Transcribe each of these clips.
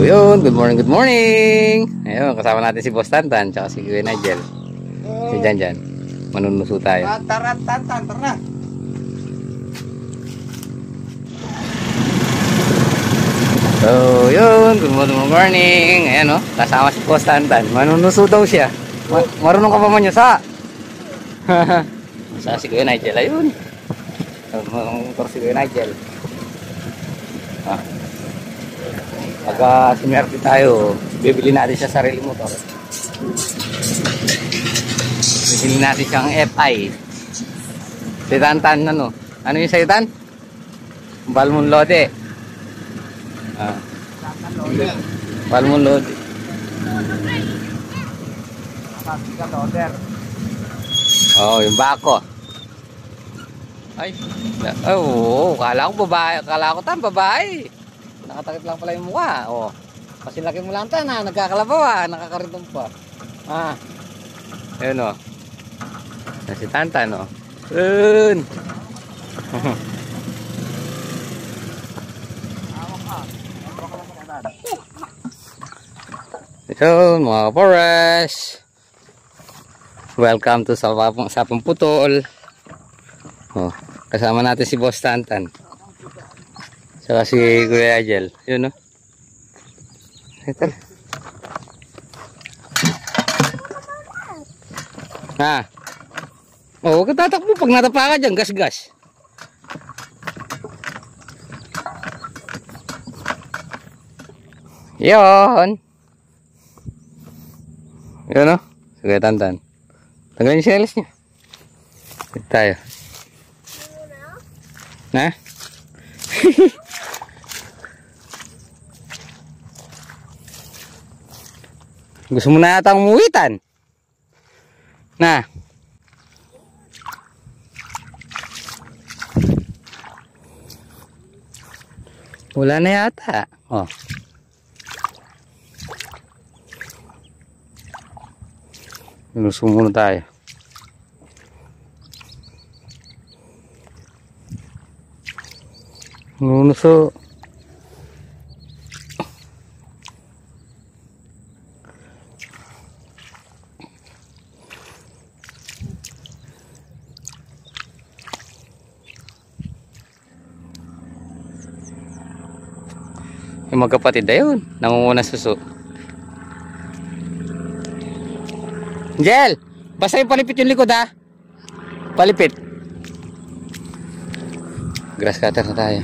yun, good morning, good morning. Ayun, kasama natin si Boss Tantan, tsaka si Kuya Nigel. Si Janjan. Manunuso tayo. Tara, Tantan, tara. So, yun, good morning. Ayan o, kasama si Boss Tantan. Manunuso daw siya. Marunong ka pa man niya sa? Sa si Kuya Nigel, ayun. Motor si Kuya Nigel. Pagka sinwerte tayo, bibili natin siya sarili motor. Bibili natin siyang FI. Si Tantan, ano? Ano yung sa'yo, Tan? Balmon Lode. Balmon Lode. Oh, yung bako. Ay, oh, kala ko babae. Kala ko Tan, babae. Nakatakip lang pala yung mukha. Oh. Kasi laki mo lang Tan, ha? Nagkakalabaw, nakakaritong pa. Ayun o. Si Tantan o. Ayun. Ayun mga forest. Welcome to Sapang Putol. Oh, kasama natin si Boss Tantan. Saka si Kuya Nigel. Yun o. Ito. Oh, huwag ka tatakbo. Pag natapa ka dyan, gas-gas. Yun. Yun o. Sige, Tantan. Tanggalin yung sinelas niya. Ito tayo. Ha? Gusto mo na yata umuwitan? Na? Wala na yata. Oh. Luso muna tayo. Luso. Yung magkapatid na yun, nangunguna suso. Jel, basta yung palipit yung likod ha. Palipit. Grass cutter na tayo.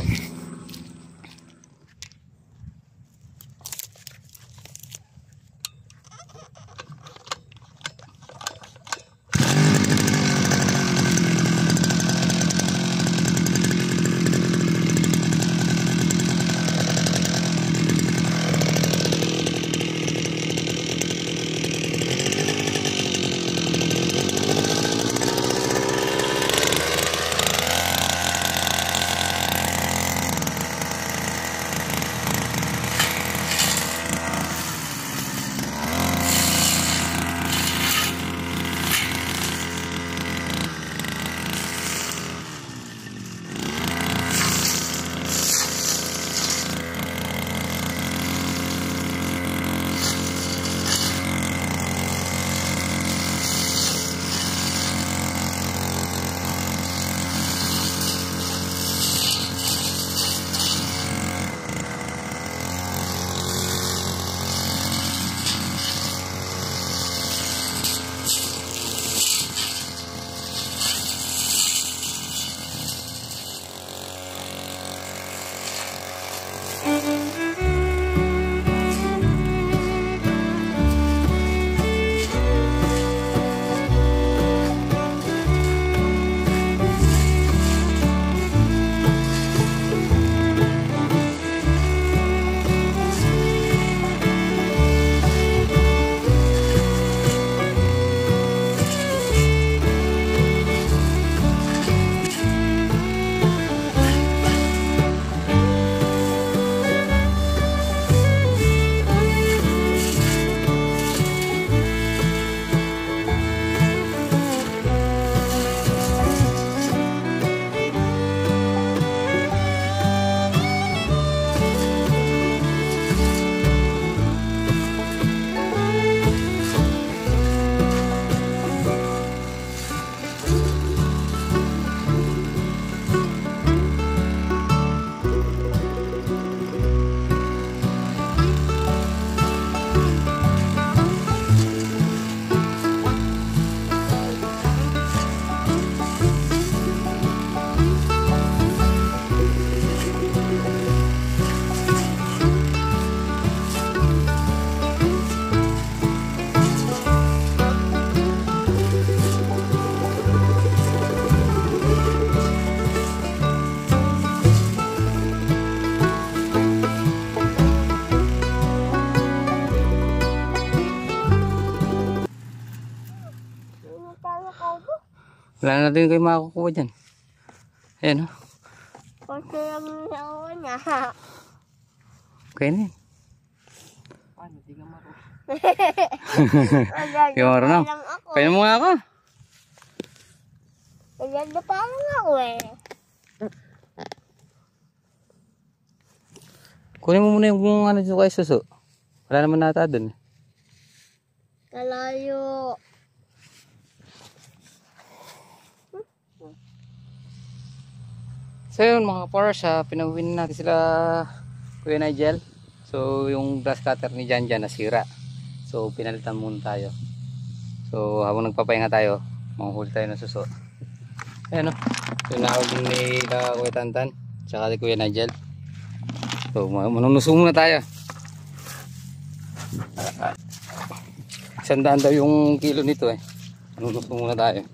Wala na din kayo makakukuha dyan. Ayan o. Kasi lang ako niya. Okay na yun. Paano, di ka marunong. Di ka marunong. Kaya mo nga ako. Maganda pa lang ako eh. Kunin mo muna yung ano dito kay Suso. Wala naman nata dun. Kalayo. So yun mga kapars, pinawin natin sila Kuya Nigel. So yung grass cutter ni Jan nasira. So pinalitan muna tayo. So habang nagpapahinga tayo, manghuli tayo ng suso. Ayan o. Tinawag din ni Kuya Tantan, tsaka ni Kuya Nigel. So manunuso muna tayo. 100 daw yung kilo nito eh. Manunuso muna tayo.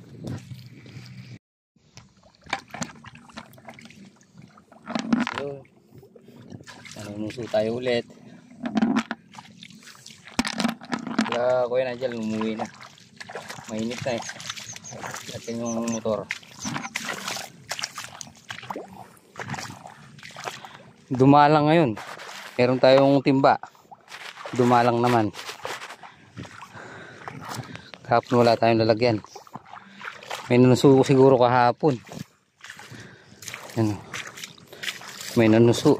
Nanunuso tayo ulit. Kaya Kuya Nigel umuwi na. Mainit na eh. Natin yung motor. Dumalang ngayon. Meron tayong timba. Dumalang naman. Kahapon wala tayong lalagyan. May nanuso siguro kahapon. Yan. May nanuso.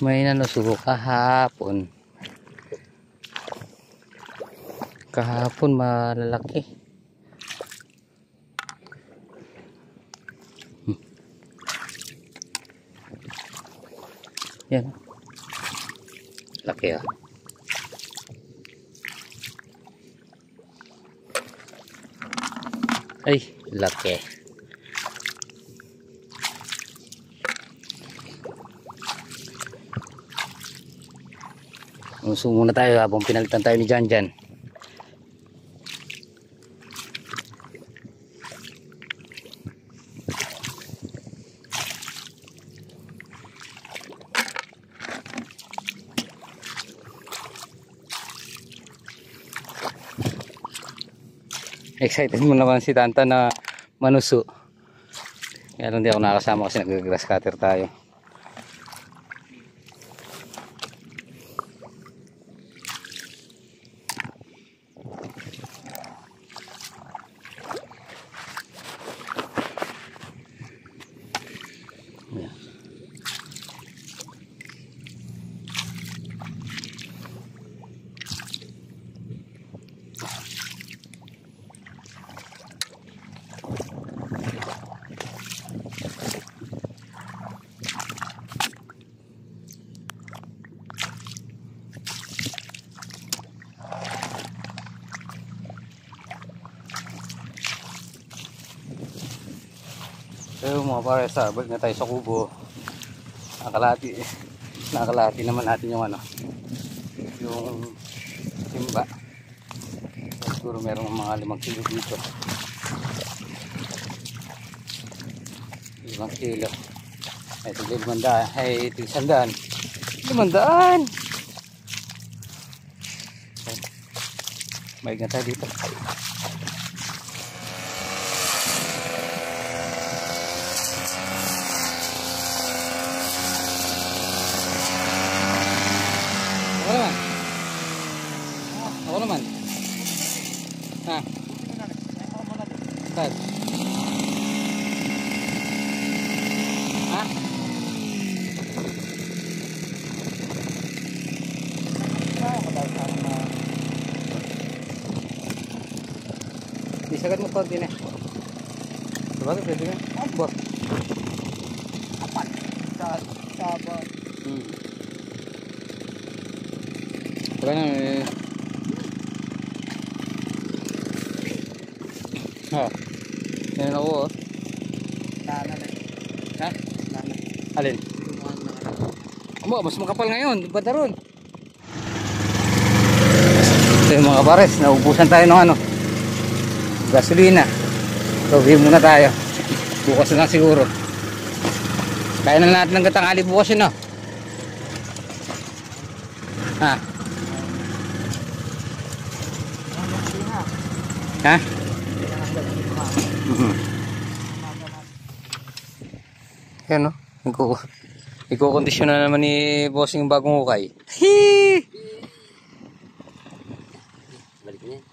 May nanuso kahapon. Kahapon malalaki. Yan. Laki ah. Ay, laki. Uso muna tayo habang pinalitan tayo ni Jan. Excited mo naman si Tanta na manuso. Kaya lang di ako nakasama kasi nag-grass cutter tayo. So mga pares, balik na tayo sa kubo. Nakalati naman natin yung ano, yung timba. Siguro merong mga 5 kilo dito. 5 kilo. Ito 500, ay ito 100. 500. Balik na tayo dito. Ako naman. Ha? Saan? Ha? Isagat mo konti na. Sabagay, pwede na. Bor. Apat. Sabon. Wala na eh. Ha. Yan ako oh. Lana na. Ha? Lana. Alin? Amo, mas makapal ngayon. Banda ron. So yung mga pares, naubusan tayo ng ano, gasolina. So bigyan muna tayo. Bukas na lang siguro. Kaya na natin ng gatangali bukas yun no. Ha? Ha? Yan no? Iko-kondisyon na naman ni bossing yung bagong hukay. Hee! Balik na yan.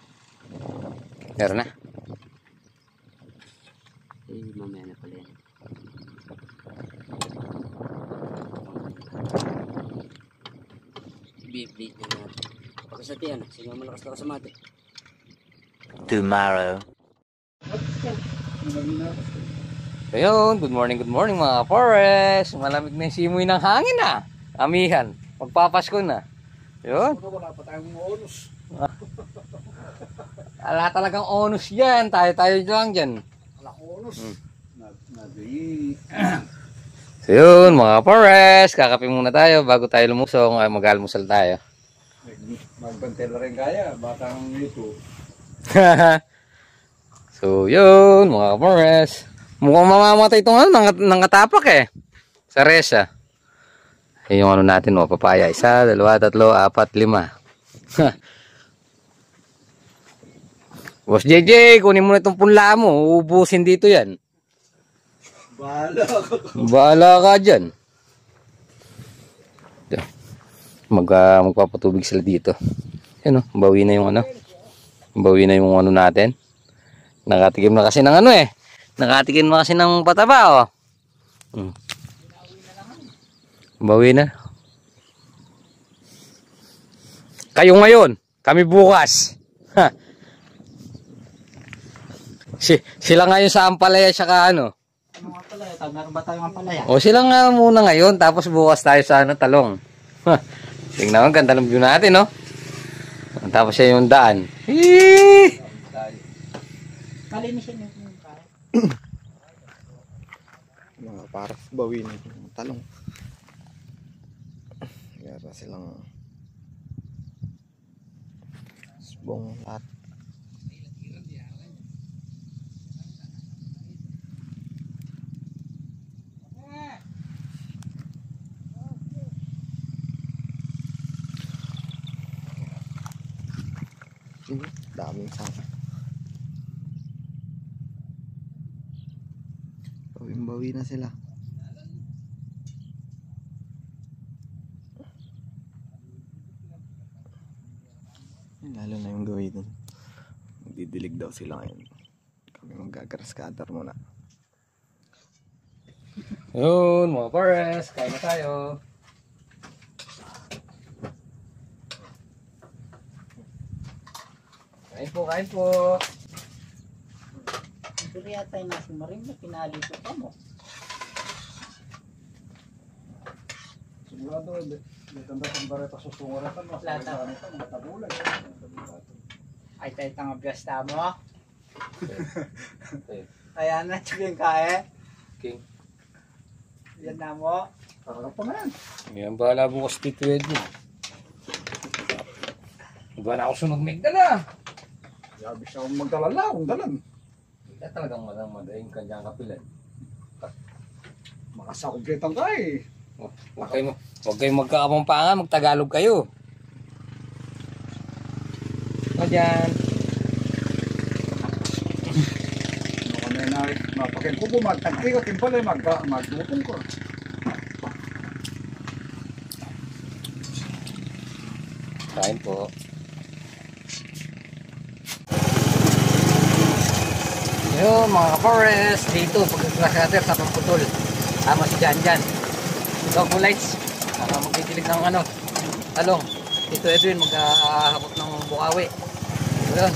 Meron na. Mamaya na pala yan. I-update na natin. Pagkasati yan, sino malakas na kasamate? Tomorrow. Ayun, good morning mga forest. Malamig na yung simoy ng hangin ah. Amihan, magpapasko na. Ayun. Wala pa tayong onus. Ala talagang onus yan. Tayo lang dyan. Wala onus. So yun mga forest. Kakapin muna tayo bago tayo lumusong. Ay mag-almusal tayo. Magbantela rin kaya. Batang ito. So yun mga forest. Mukhang mamamatay itong nanggatapak eh. Sa resa. Yung ano natin o, papaya. 1, 2, 3, 4, 5. Boss JJ, kunin mo na itong punla mo. Uubusin dito yan. Bahala ka dyan. Magpapatubig sila dito. Yan o, bawi na yung ano. Bawi na yung ano natin. Nakatikim na kasi ng ano eh. Nakatikim na kasi ng pataba oh. Bawi na. Kayo ngayon, kami bukas. Ha. Sila ngayon sa ampalaya saka ano? Ano nga pala? Meron ba tayong ampalaya? O sila nga muna ngayon tapos bukas tayo sa ano, talong. Ha. Tingnan mo, ganda ng view natin no. Tapos siya yung daan. Kalinisin yung mga para bawin yung talong. Meron silang subong lahat. Daming sana. Bawi na sila. Lalo na yung gawin dun. Magdidilig daw sila ngayon. Kami mag-grass-cutter muna. Yun mga forest, kain na tayo. Kain po. Ito yata yung nasa marim na pinali ko pa mo. Sigurado, ditanda-tanda rin pa susunguratan. Lata. Matabulan. Ay tayo tanga biyasta mo. Kaya na chiging kaya. King. Yan na mo. Parang pa na yan. Yan bahala bukas dito mo. Iba na ako sunog migdala. Sabi siya kung magdalala, kung dalan. Hindi talagang madaing kanyang kapilan. Makasakumpletan ka eh. Huwag kayong magkakamampangan, magtagalog kayo. O dyan. Ano ka na mapakin ko po, magtagti ko, timpalay, magdutong ko. Kain po. Yun mga ka-forest, dito pag-grass-cutter sa Pamputol. Tama si Jan. Dog lights. Magdidilig ng ano, talong. Dito Edwin maghahakot ng bukawi. Yun.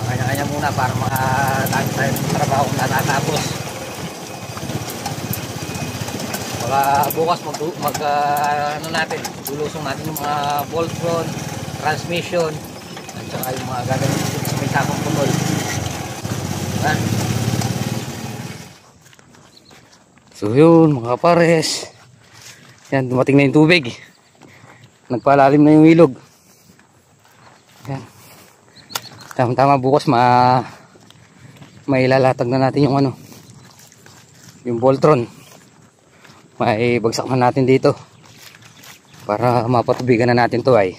Kanya-kanya muna para makatami tayo ng trabaho kung natatapos. Baka bukas ano natin, lulusong natin yung mga Voltron, transmission, at saka yung mga gagawin sa may tapang putol. Ha? So yun mga pares. Yan, dumating na yung tubig. Nagpalalim na yung ilog. Yan. Tama-tama bukas mailalatag na natin yung ano, yung Voltron. May bagsak na natin dito para mapatubigan na natin to ay.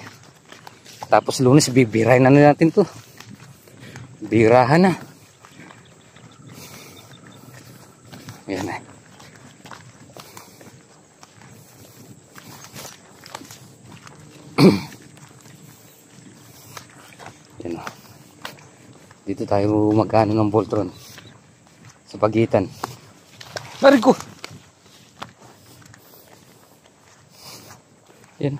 Tapos Lunes bibiray na natin to. Birahan na. Ayan na. Yan o. Dito tayo magkano ng Voltron sa pagitan. Narinig ko. Yan.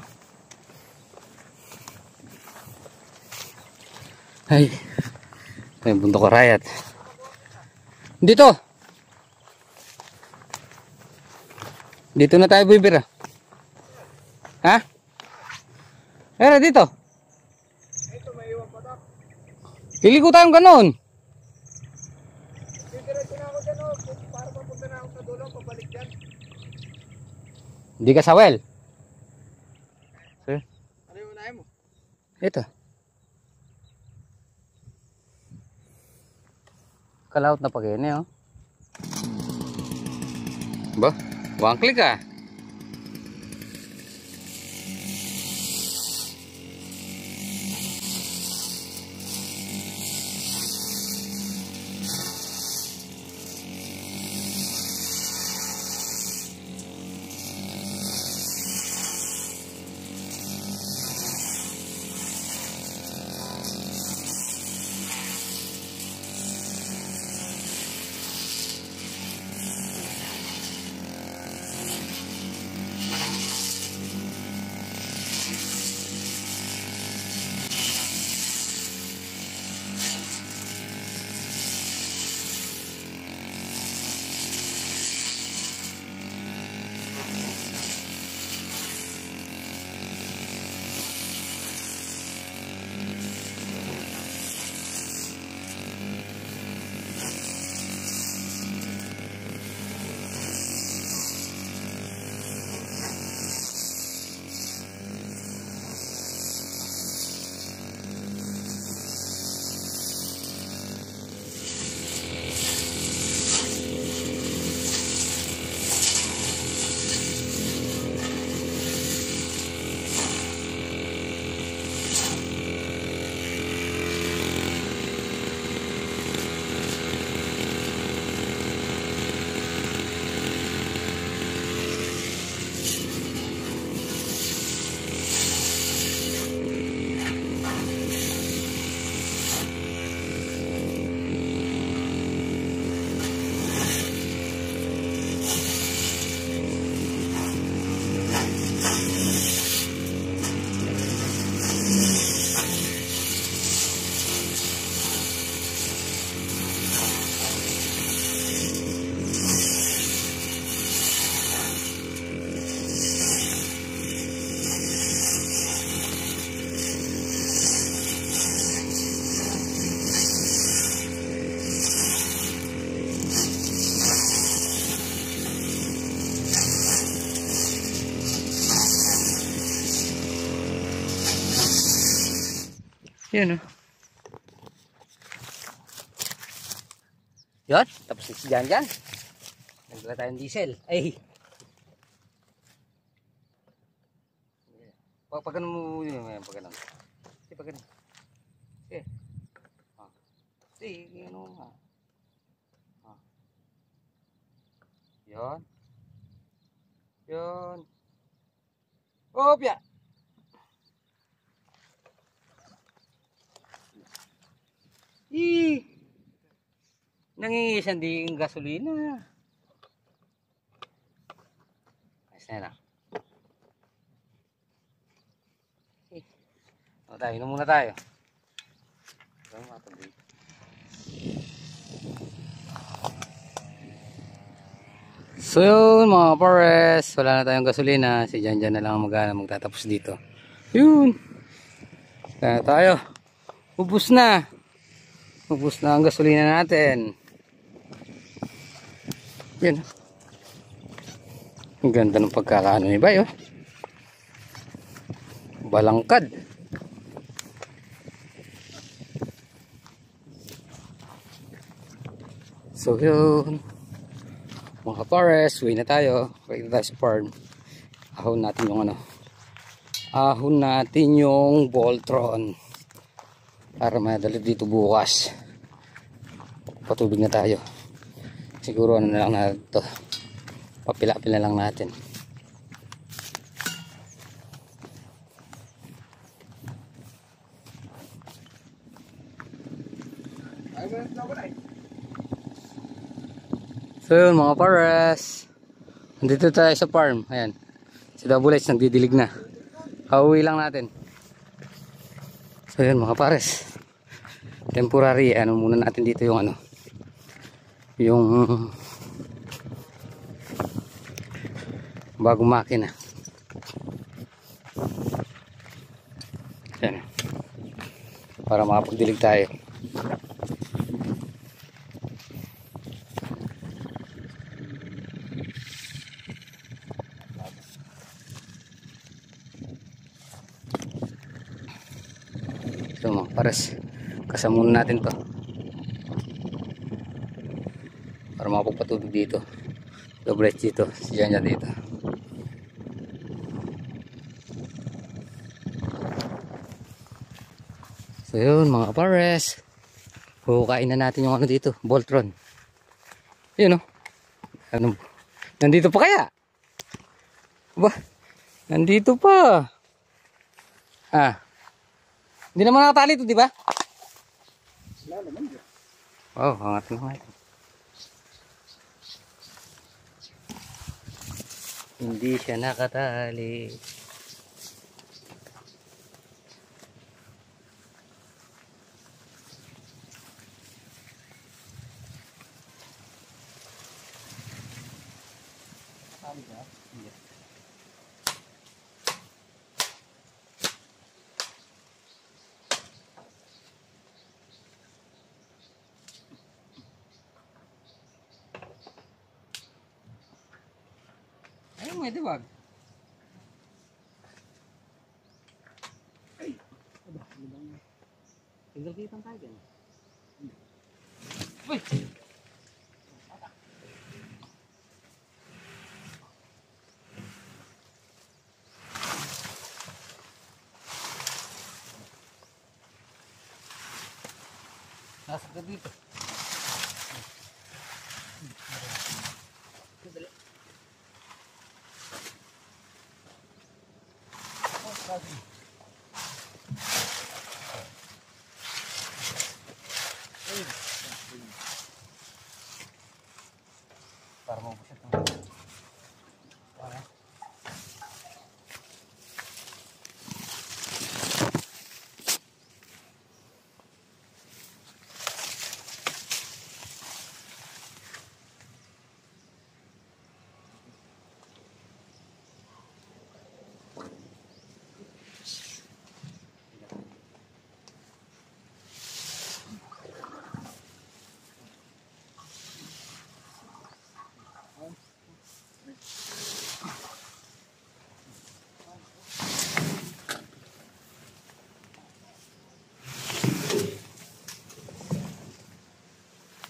Ay. Ay, bundok karayat. Dito. Dito na tayo bibira. Ha? Era dito. Ito, may iwan pa na. Liliko tayong ganon. Didiretso na ako dyan, oh. Para mapunta na ako sa dulo, pabalik dyan. Hindi ka sa well. Sir? Ano yung unahin mo? Ito. Kalaot na pag-ine, oh. Ba? One click, ah. Yan, oh. Yan, tapos si Jan Jan. Nagdala tayong diesel. Ay. Pag ganun mo yun, pag ganun. Sige, pag ganun. Sige. Sige, ano nga. Yan. Yan. Opya. Nangingisan din gasolina. Ayos na lang. O tayo, inom muna tayo. So yun mga pares, wala na tayong gasolina. Si Jan Jan na lang magtatapos dito. Yun. Kaya tayo. Ubus na. Ubus na ang gasolina natin. Yan. Ang ganda ng pagkakaano ni Bay, oh. Balangkad. So yun. Mga pares, uwi na tayo. Uwi na tayo sa farm. Ahon natin yung ano. Ahon natin yung Voltron. Para madali dito bukas. Patubig na tayo. Siguro ano na lang na ito. Papila-pila lang natin. So yun mga pares, nandito tayo sa farm. Ayan, si Double H nagdidilig na. Kauwi lang natin. So yun mga pares, temporary, ano muna natin dito yung ano, yung bagong makina. Ayan, para makapagdilig tayo. So mga pares, kasamunan natin to para makapagpatubig dito. Double H dito, si Janja dito. So yun mga pares, hukain na natin yung ano dito, Voltron. Yun o, ano, nandito pa kaya? Ba, nandito pa. Hindi naman nakatali ito, di ba? Wala naman dyan. Oh, angat naman. Hindi siya nakatali. Ayaw mo, di ba? Tinggal kita tayo dyan. Uy! Nasa ka dito. Para maubos ito.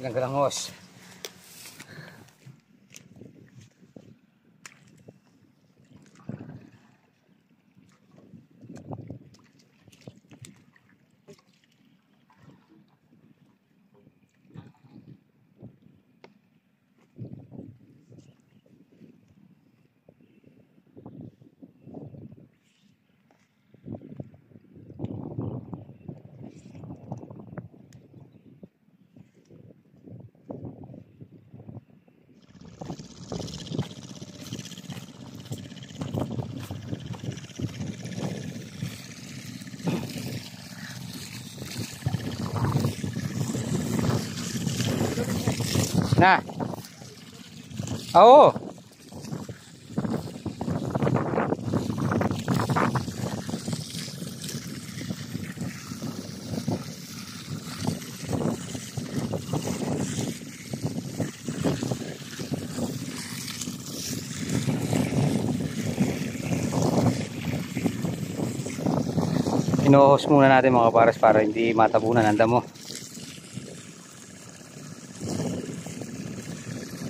Ilang galangos. Na. Oo. Ino-hose muna natin mga pares para hindi matabunan ang damo.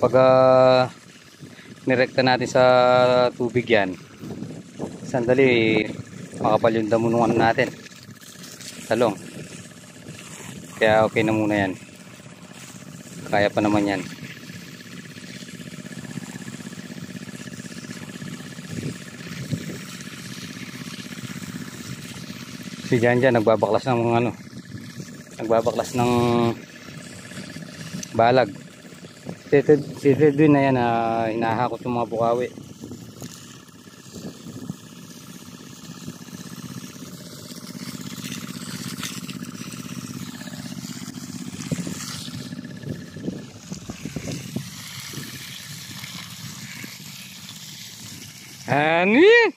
Pag nirekta natin sa tubig yan, sandali makapal yung damo nung ano natin, talong. Kaya okay na muna yan. Kaya pa naman yan. Si Jan nagbabaklas ng mga ano, nagbabaklas ng balag. Si Edwin na yan, hinahakot yung mga bukawi. Ano yan?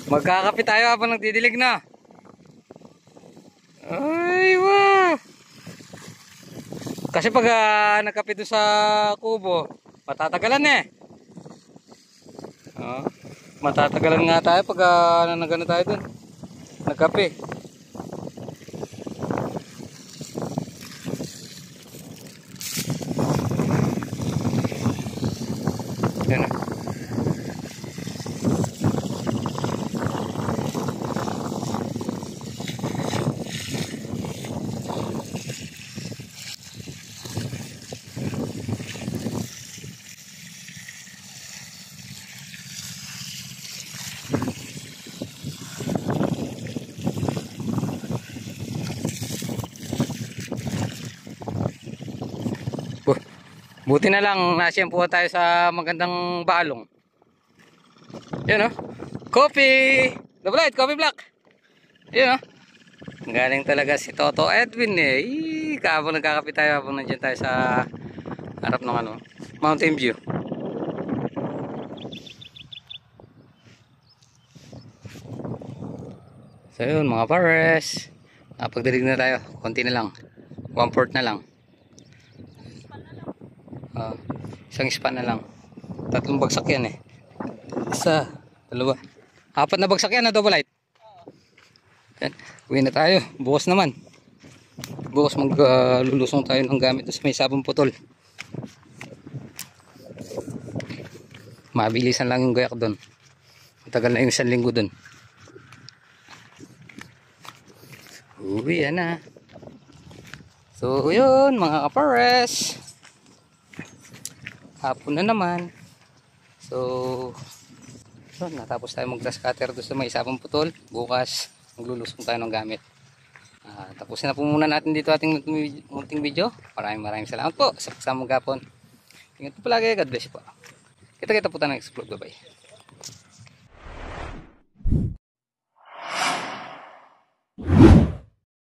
Magkakape tayo habang nagdidilig na. Ay, wow. Kasi pag nagkape doon sa kubo, matatagalan eh. Matatagalan nga tayo pag nagano tayo doon. Nagkape. Yan. Buti na lang nasyempuhan tayo sa magandang balong. Yan o. Coffee! Double light, coffee black. Yan o. Galing talaga si Toto Edwin eh. Habang nagkakape tayo, habang nandiyan tayo sa harap ng ano, Mountain View. So yun mga pares. Napagdalig na tayo. Konti na lang. 1/4 na lang. Isang span na lang. 3 bagsak yan eh. 1, 2, 4 na bagsak yan na double light. Yan. Uwi na tayo. Bukas naman. Bukas maglulusong tayo ng gamit sa may sabong putol. Mabilisan lang yung gayak doon. Matagal na yung 1 linggo doon. Uwi na. So yun mga kapares. Hapon na naman. So natapos tayo mag-grass cutter doon sa may sabong putol. Bukas maglulusong tayo ng gamit. Tapusin na po muna natin dito ating munting video. Maraming salamat po sa pagsama gapon. Ingat po palagi. God bless po. Kita-kita po tayo ng explore. Bye bye.